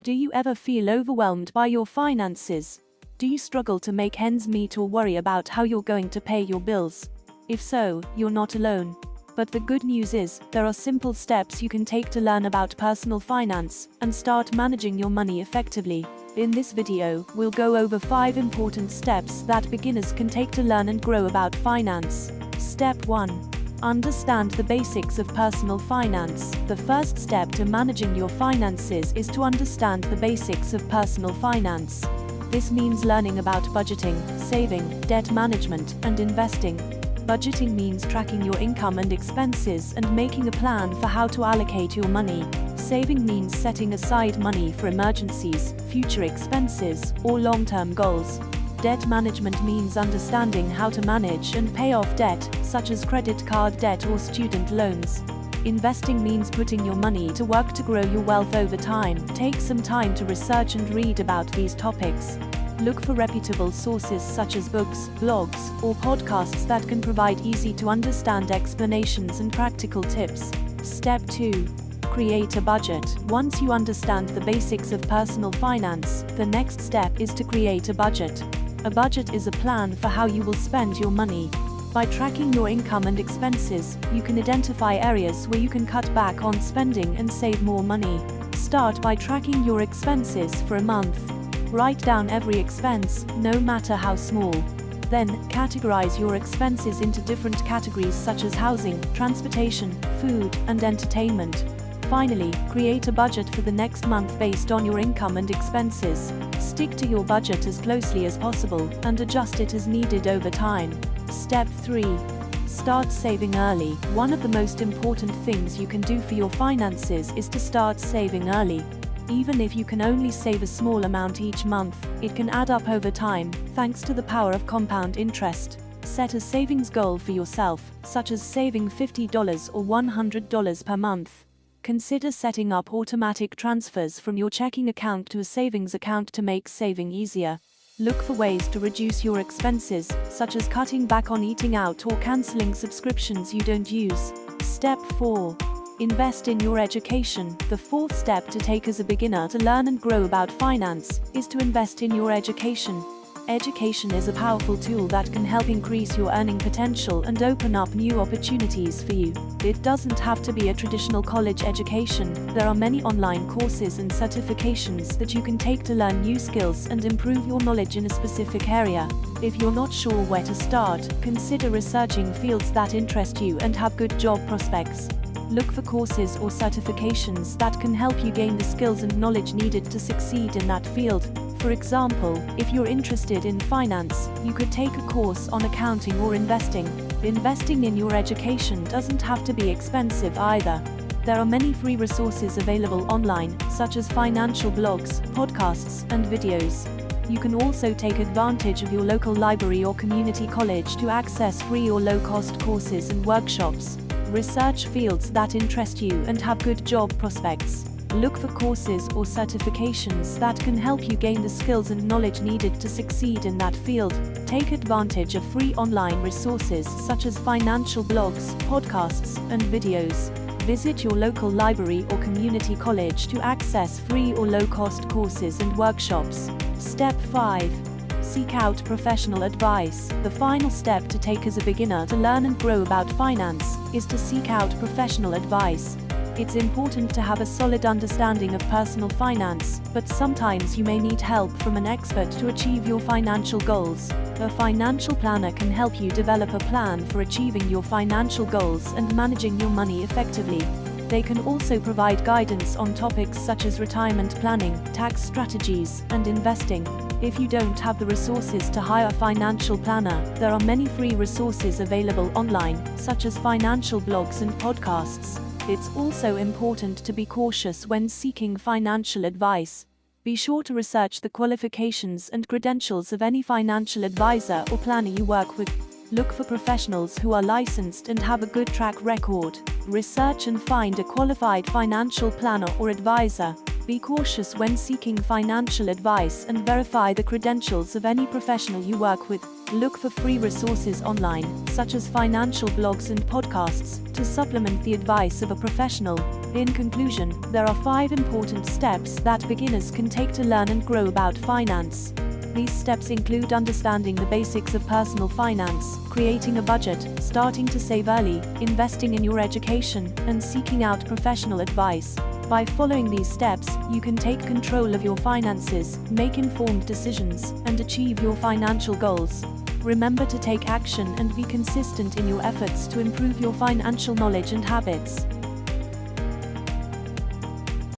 Do you ever feel overwhelmed by your finances? Do you struggle to make ends meet or worry about how you're going to pay your bills? If so, you're not alone. But the good news is, there are simple steps you can take to learn about personal finance and start managing your money effectively. In this video, we'll go over 5 important steps that beginners can take to learn and grow about finance. Step 1. Understand the basics of personal finance. The first step to managing your finances is to understand the basics of personal finance. This means learning about budgeting, saving, debt management, and investing. Budgeting means tracking your income and expenses and making a plan for how to allocate your money. Saving means setting aside money for emergencies, future expenses, or long-term goals. Debt management means understanding how to manage and pay off debt, such as credit card debt or student loans. Investing means putting your money to work to grow your wealth over time. Take some time to research and read about these topics. Look for reputable sources such as books, blogs, or podcasts that can provide easy-to-understand explanations and practical tips. Step 2. Create a budget. Once you understand the basics of personal finance, the next step is to create a budget. A budget is a plan for how you will spend your money. By tracking your income and expenses, you can identify areas where you can cut back on spending and save more money. Start by tracking your expenses for a month. Write down every expense, no matter how small. Then, categorize your expenses into different categories such as housing, transportation, food, and entertainment. Finally, create a budget for the next month based on your income and expenses. Stick to your budget as closely as possible and adjust it as needed over time. Step 3. Start saving early. One of the most important things you can do for your finances is to start saving early. Even if you can only save a small amount each month, it can add up over time, thanks to the power of compound interest. Set a savings goal for yourself, such as saving $50 or $100 per month. Consider setting up automatic transfers from your checking account to a savings account to make saving easier. Look for ways to reduce your expenses, such as cutting back on eating out or canceling subscriptions you don't use. Step 4. Invest in your education. The fourth step to take as a beginner to learn and grow about finance is to invest in your education. Education is a powerful tool that can help increase your earning potential and open up new opportunities for you. It doesn't have to be a traditional college education. There are many online courses and certifications that you can take to learn new skills and improve your knowledge in a specific area. If you're not sure where to start, consider researching fields that interest you and have good job prospects. Look for courses or certifications that can help you gain the skills and knowledge needed to succeed in that field. For example, if you're interested in finance, you could take a course on accounting or investing. Investing in your education doesn't have to be expensive either. There are many free resources available online, such as financial blogs, podcasts, and videos. You can also take advantage of your local library or community college to access free or low-cost courses and workshops. Research fields that interest you and have good job prospects. Look for courses or certifications that can help you gain the skills and knowledge needed to succeed in that field. Take advantage of free online resources such as financial blogs, podcasts, and videos. Visit your local library or community college to access free or low-cost courses and workshops. Step 5. Seek out professional advice. The final step to take as a beginner to learn and grow about finance is to seek out professional advice. It's important to have a solid understanding of personal finance, but sometimes you may need help from an expert to achieve your financial goals. A financial planner can help you develop a plan for achieving your financial goals and managing your money effectively. They can also provide guidance on topics such as retirement planning, tax strategies, and investing. If you don't have the resources to hire a financial planner, there are many free resources available online, such as financial blogs and podcasts. It's also important to be cautious when seeking financial advice. Be sure to research the qualifications and credentials of any financial advisor or planner you work with. Look for professionals who are licensed and have a good track record. Research and find a qualified financial planner or advisor. Be cautious when seeking financial advice and verify the credentials of any professional you work with. Look for free resources online, such as financial blogs and podcasts, to supplement the advice of a professional. In conclusion, there are 5 important steps that beginners can take to learn and grow about finance. These steps include understanding the basics of personal finance, creating a budget, starting to save early, investing in your education, and seeking out professional advice. By following these steps, you can take control of your finances, make informed decisions, and achieve your financial goals. Remember to take action and be consistent in your efforts to improve your financial knowledge and habits.